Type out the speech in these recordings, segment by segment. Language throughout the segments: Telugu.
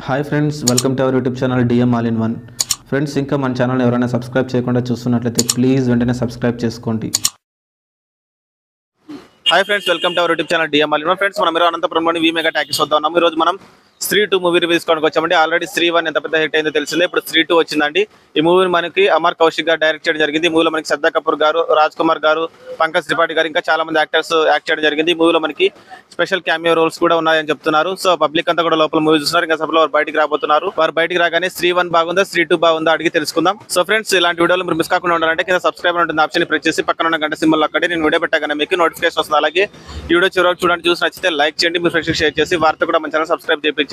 Hi friends, welcome to our YouTube channel DM all in one. Friends, ఇంకా మన ఛానల్ ఎవరైనా సబ్స్క్రైబ్ చేయకుండా చూస్తున్నట్లయితే ప్లీజ్ వెంటనే సబ్స్క్రైబ్ చేసుకోండి. Hi friends, welcome to our YouTube channel DM all in one. Friends, మనం మీరు అనంతపురంలోని వి మెగా టాకీస్ వద్దాం ఉన్నాము. ఈరోజు మనం స్త్రీ 2 మూవీ రివ్యూ తీసుకోవడానికి వచ్చామండి. ఆల్రెడీ స్త్రీ 1 ఎంత పెద్ద హిట్ అయిందో తెలిసిందే. ఇప్పుడు స్త్రీ 2 వచ్చిందండి. ఈ మూవీని మనకి అమర్ కౌశిక్ గారు డైరెక్ట్ చేయడం జరిగింది. ఈ మూవీలో మనకి శ్రద్ధా కపూర్ గారు, రాజ్ కుమార్ గారు, పంకజ్ త్రిపాఠి గారు, ఇంకా చాలా మంది యాక్టర్స్ యాక్ట్ చేయడం జరిగింది. ఈ మూవీలో మనకి స్పెషల్ క్యామియో రోల్స్ కూడా ఉన్నాయని చెప్తున్నారు. సో పబ్లిక్ అంతా కూడా లోపల మూవీ చూస్తున్నారు. ఇంకా సభలో వారు బయటికి రాబోతున్నారు. వారు బయటికి రాగానే స్త్రీ 1 బాగుందా, స్త్రీ 2 బాగుందా అడిగి తెలుసుకుందాం. సో ఫ్రెండ్స్, ఇలాంటి వీడియోలు మీరు మిస్ కాకుండా ఉండాలంటే కింద సబ్స్క్రైబ్ ఉంటుంది ఆప్షన్ ప్రెస్ చేసి పక్కన ఉన్న గంట సింబల్ అక్కడే నేను వీడియో పెట్టగానే మీకు నోటిఫికేషన్ వస్తుంది. అలాగే ఈ వీడియో చివరికి చూడండి, చూసి నచ్చితే లైక్ చేయండి, మీ ఫ్రెండ్స్కి షేర్ చేసి వారితో కూడా మన ఛానల్ సబ్స్క్రైబ్ చేయించండి.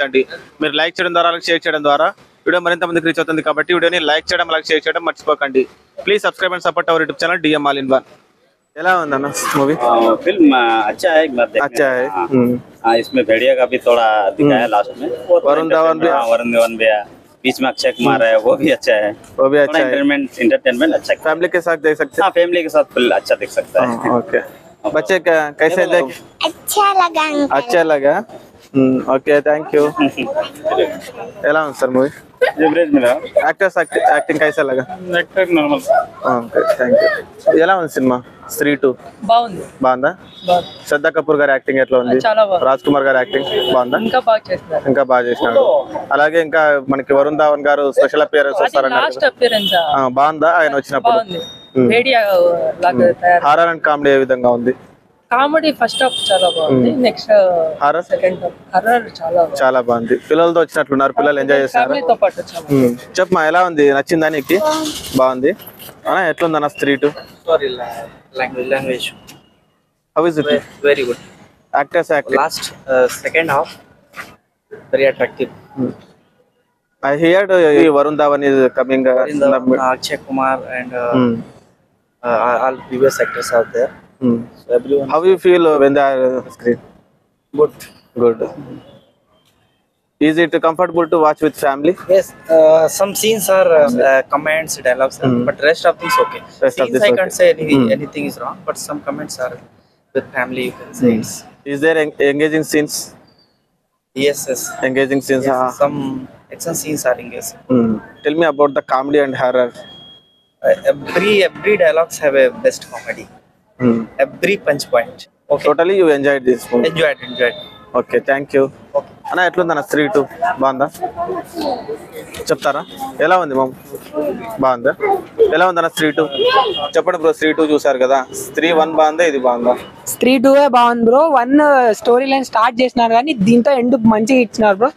మీరు లైక్ చేయడం ద్వారా, అలాగే షేర్ చేయడం ద్వారా వీడియో మరింత మందికి రీచ్ అవుతుంది. కాబట్టి వీడియోని లైక్ చేయడం, అలాగే షేర్ చేయడం మర్చిపోకండి. Please subscribe and support our YouTube channel DM all in one. ఎలా ఉందన్న మూवी? फिल्म अच्छा है, एक बार देखने अच्छा है। हाँ, इसमें भेड़िया का भी थोड़ा दिखाया लास्ट में। वरुण धवन भी है, बीच में अक्षय कुमार है, वो भी अच्छा है। वो भी अच्छा है। एंटरटेनमेंट अच्छा है। फैमिली के साथ देख सकते हैं। हाँ, फैमिली के साथ फुल अच्छा देख सकता है। ओके, बच्चे कैसे देख? अच्छा लगा। Okay, thank you. ఎలా ఉంది సార్ మూవీ? एवरेज मिला। యాక్టర్స్ యాక్టింగ్ కైసా లగా? Actor normal. Okay, thank you. ఎలా ఉంది సినిమా స్త్రీ 2? బాగుంది. బాగుందా? శ్రద్ధా కపూర్ గారి యాక్టింగ్ ఎట్లా ఉంది? చాలా బాగుంది. రాజ్ కుమార్ గారి యాక్టింగ్ బాగుందా? ఇంకా బాగా చేస్తున్నారు. ఇంకా బాగా చేసినాడు. అలాగే ఇంకా మనకి వరుణ్ ధావన్ గారు స్పెషల్ అపియరెన్స్ వస్తారన్నారు. లాస్ట్ అపియరెన్స్ బాగుందా ఆయన వచ్చినప్పుడు? బాగుంది. మీడియా లాగా తయారు. హారర్ అండ్ కామెడీ ఏ విధంగా ఉంది? కామెడీ ఫస్ట్ హాఫ్ చాలా బాగుంది. Next horror second half horror చాలా బాగుంది. పిల్లలతో వచ్చినట్లున్నారు, పిల్లలు ఎంజాయ్ చేస్తారు. ఫ్యామిలీతో పాటు చాలా చెప్పమా, ఎలా ఉంది? నచ్చిందా నీకు? బాగుంది. ఎట్లుంది అన్న స్త్రీ 2? language how is it? very good. Actors acting Last second half very attractive. I heard Varun Dhawan is coming. In the Akshay Kumar and all previous actors are there. So everyone How you feel when they are on screen? good. Good. Is it comfortable to watch with family? Yes, some scenes are comments, dialogues, but rest of things okay. Rest of Scenes this I okay. can't say anything is wrong, but some comments are with family. You can say it's Is there engaging scenes? yes. Engaging scenes. Yes, some action scenes are engaging. Tell me about the comedy and horror. Every dialogues have a best comedy. Every punch point. Okay. Totally you enjoyed this movie. Enjoyed. Okay, thank you. అన్న ఎట్లుందన్న స్త్రీ 2? బాగుందా? చెప్తారా ఎలా ఉంది మామ్? బాగుందా? ఎలా ఉందన్న స్త్రీ 2? చెప్పండి బ్రో. స్త్రీ 2 చూసారు కదా, స్త్రీ 1 బాగుందా, ఇది బాగుందా? స్త్రీ 2 బాగుంది బ్రో. 1 స్టోరీ లైన్ స్టార్ట్ చేసినారు కానీ దీంతో ఎండ్ మంచిగా ఇచ్చినారు బ్రో.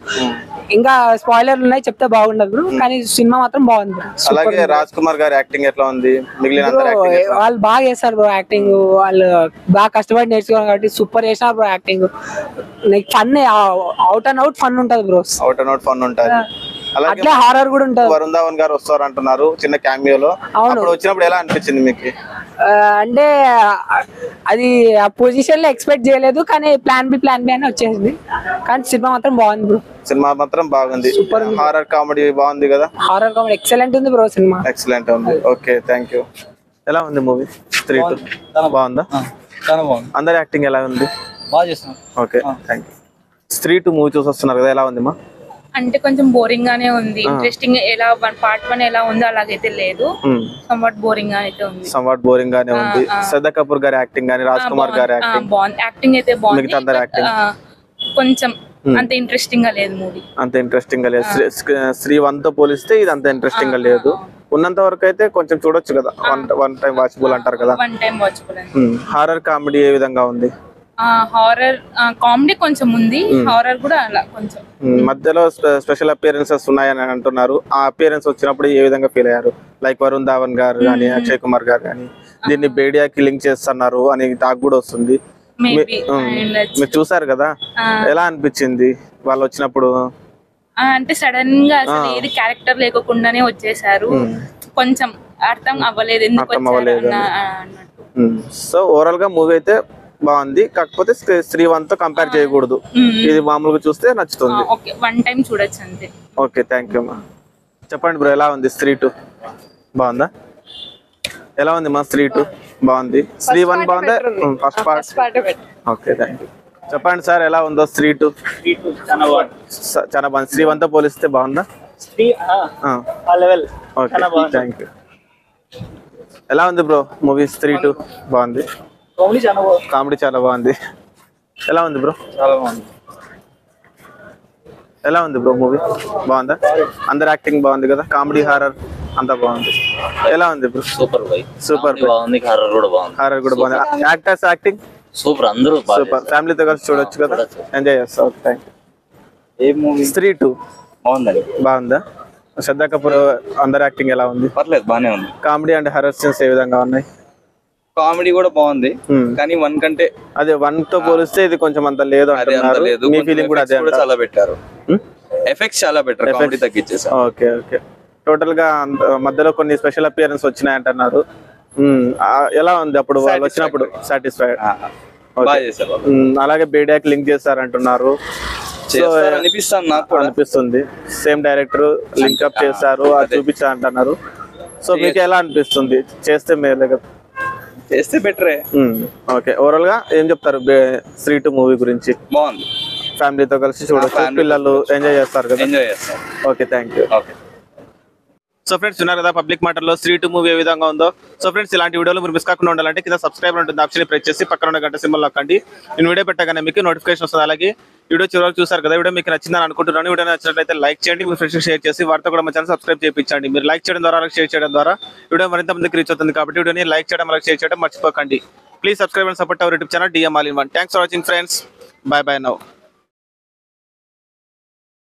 ఇంకా స్పాయిలర్లు ఉన్నాయి, చెప్తే బాగుండదు బ్రో, కానీ సినిమా మాత్రం బాగుంది బ్రో. అలాగే రాజ్ కుమార్ గారి యాక్టింగ్ ఎట్లా ఉంది? మిగిలిన అందరి యాక్టింగ్ ఎట్లా ఉంది? వాళ్ళు బాగా చేస్తారు బ్రో యాక్టింగ్. వాళ్ళు బాగా కష్టపడి నేర్చుకోవాలి కాబట్టి సూపర్ చేసినారు bro acting. Like fun, out and out fun ఉంటది bro. Out and out fun ఉంటది. అలాగే అట్లా హారర్ కూడా ఉంటది. వరుణ్ ధావన్ గారు వస్తారు అంటున్నారు చిన్న క్యామియోలో. అప్పుడు వచ్చినప్పుడు ఎలా అనిపించింది మీకు? అంటే అది ఆ పొజిషన్ లో ఎక్స్పెక్ట్ చేయలేదు, కానీ ప్లాన్ బి అని వచ్చేసింది. కానీ సినిమా మాత్రం బాగుంది బ్రో. సినిమా మాత్రం బాగుంది. హారర్ కామెడీ బాగుంది కదా? హారర్ కామెడీ ఎక్సలెంట్ ఉంది బ్రో సినిమా. ఎక్సలెంట్ ఉంది. Okay, thank you. ఎలా ఉంది మూవీ స్త్రీ 2? బాగుందా? చాలా బాగుంది. అందరి యాక్టింగ్ ఎలా ఉంది? బాగా చేస్తున్నారు. Okay, thank you. స్త్రీ 2 మూవీ చూసి వస్తున్నారు కదా, ఎలా ఉంది మా? అంటే కొంచెం బోరింగ్ గానే ఉంది. ఇంట్రెస్టింగ్ ఎలా పార్ట్ 1 ఎలా ఉందో అలాగైతే లేదు. సంవాట్ బోరింగ్ గా అయితే ఉంది. సంవాట్ బోరింగ్ గానే ఉంది. శ్రద్ధా కపూర్ గారి యాక్టింగ్ గాని, రాజ్ కుమార్ గారి యాక్టింగ్ బాగుంది. యాక్టింగ్ అయితే బాగుంది. మిగతా అందరి యాక్టింగ్ కొంచెం అంత ఇంట్రెస్టింగ్ గా లేదు మూవీ. అంత ఇంట్రెస్టింగ్ గా లేదు. స్త్రీ 1 తో పోలిస్తే ఇది అంత ఇంట్రెస్టింగ్ గా లేదు. ఉన్నంత వరకు అయితే కొంచెం చూడొచ్చు కదా, వన్ టైం వాచబుల్ అంటారు కదా. One time watchable. Horror comedy ఏ విధంగా ఉంది? హారర్ కామెడీ కొంచెం ఉంది, హారర్ కూడా అలా కొంచెం. మధ్యలో స్పెషల్ అపియరెన్సెస్ ఉన్నాయని అంటున్నారు. ఆ అపియరెన్స్ వచ్చినప్పుడు ఏ విధంగా ఫీల్ అయ్యారు? లైక్ వరుణ్ ధావన్ గారు కానీ, అక్షయ్ కుమార్ గారు కానీ దీన్ని బేడియాకి లింక్ చేస్తున్నారు అని టాక్ కూడా వస్తుంది. మీరు చూసారు కదా, ఎలా అనిపించింది వాళ్ళు వచ్చినప్పుడు? అంటే సడన్ గా అసలు ఏది క్యారెక్టర్ లేకుండానే వచ్చేసారు. కొంచెం అర్థం అవ్వలేదు ఎందుకు వచ్చారు అన్నట్టు. సో ఓవరాల్ గా మూవీ అయితే బాగుంది, కాకపోతే స్త్రీ 1 తో కంపేర్ చేయకూడదు. ఇది మామూలుగా చూస్తే నచ్చుతుంది. ఓకే, వన్ టైం చూడొచ్చు అంతే. ఓకే, థ్యాంక్ యూ మా. చెప్పండి బ్రో, ఎలా ఉంది స్త్రీ 2? బాగుందా? ఎలా ఉంది మా స్త్రీ 2? బాగుంది. స్త్రీ 1 బాగుందా? First part. Okay, thank you. చెప్పండి సార్ ఎలా ఉందో స్త్రీ 2? చాలా బాగుంది. స్త్రీ 1 తో పోలిస్తే బాగుందా? Okay thank you. ఎలా ఉంది బ్రో మూవీ స్త్రీ 2? బాగుంది. కామెడీ చాలా బాగుంది. ఎలా ఉంది బ్రో? చాలా బాగుంది. ఎలా ఉంది బ్రో మూవీ? బాగుందా? అందరు యాక్టింగ్ బాగుంది కదా, కామెడీ హారర్ అంతా బాగుంది. ఎలా ఉంది బ్రో? Super bye. సూపర్ బాగుంది. హారర్ కూడా బాగుంది. హారర్ కూడా బాగుంది. Actors acting super. అందరూ సూపర్. ఫ్యామిలీతో కలిసి చూడొచ్చు కదా, ఎంజాయ్ చేస్తా. Thank you. A movie? స్త్రీ 2 బాగుందండి. బాగుందా? శ్రద్ధా కపూర్ అందరు యాక్టింగ్ ఎలా ఉంది? పర్లేదు, బానే ఉంది. కామెడీ అండ్ హారర్ సీన్స్ ఏ విధంగా ఉన్నాయి? కామెడీ కూడా బాగుంది, కానీ 1 కంటే అదే 1 తో పోలిస్తే ఇది కొంచెం అంత లేదు అంటున్నారు. మీ ఫీలింగ్ కూడా అదే? చాలా పెట్టారు, ఎఫెక్ట్స్ చాలా బెటర్, కామెడీ తగ్గించేసారు. Okay okay. టోటల్ గా మధ్యలో కొన్ని స్పెషల్ అపియరెన్స్ వచ్చినాయి అంటున్నారు. ఎలా ఉంది అప్పుడు వాళ్ళు వచ్చినప్పుడు? సాటిస్ఫైడ్. బాగా చేశారు. అలాగే బేడియాకి లింక్ చేస్తారంటున్నారు. అనిపిస్తుంది, నాకు కూడా అనిపిస్తుంది. సేమ్ డైరెక్టర్ లింక్ అప్ చేస్తారు, అది చూపించా అంటున్నారు. సో మీకు ఎలా అనిపిస్తుంది? చేస్తే మేలే కదా, చేస్తే బెటరే. ఓకే. ఓవరాల్ గా ఏం చెప్తారు స్త్రీ 2 మూవీ గురించి? బాగుంది, ఫ్యామిలీతో కలిసి చూడొచ్చు, పిల్లలు ఎంజాయ్ చేస్తారు కదా. ఎంజాయ్ చేస్తారు. Okay thank you. Okay. So friends ఉన్నారు కదా పబ్లిక్ మాటల్లో స్త్రీ 2 మూవీ ఏ విధంగా ఉందో. సో ఫ్రెండ్స్ ఇలాంటి వీడియోలు మీరు మిస్ కాకుండా ఉండాలంటే కింద సబ్స్క్రైబ్ ఉంటుంది ఆప్షన్ ప్రెస్ చేసి పక్కన ఉన్న గంట సింబల్ నొక్కండి. నేను వీడియో పెట్టగానే మీకు నోటిఫికేషన్ వస్తుంది. అలాగే వీడియో చివరికి చూసారు కదా, వీడియో మీకు నచ్చిందని అనుకుంటున్నాను. వీడియో నచ్చినట్లయితే లైక్ చేయండి, మీ ఫ్రెండ్స్ షేర్ చేసి వారితో కూడా మా ఛానల్ సబ్స్క్రైబ్ చేయించండి. మీరు లైక్ చేయడం ద్వారా, షేర్ చేయడం ద్వారా వీడియో మరింత మందికి రీచ్ అవుతుంది. కాబట్టి వీడియోని లైక్ చేయడం, అలాగే షేర్ చేయడం మర్చిపోకండి. Please subscribe and support our YouTube channel DM All in One. Thanks for watching friends. By by now.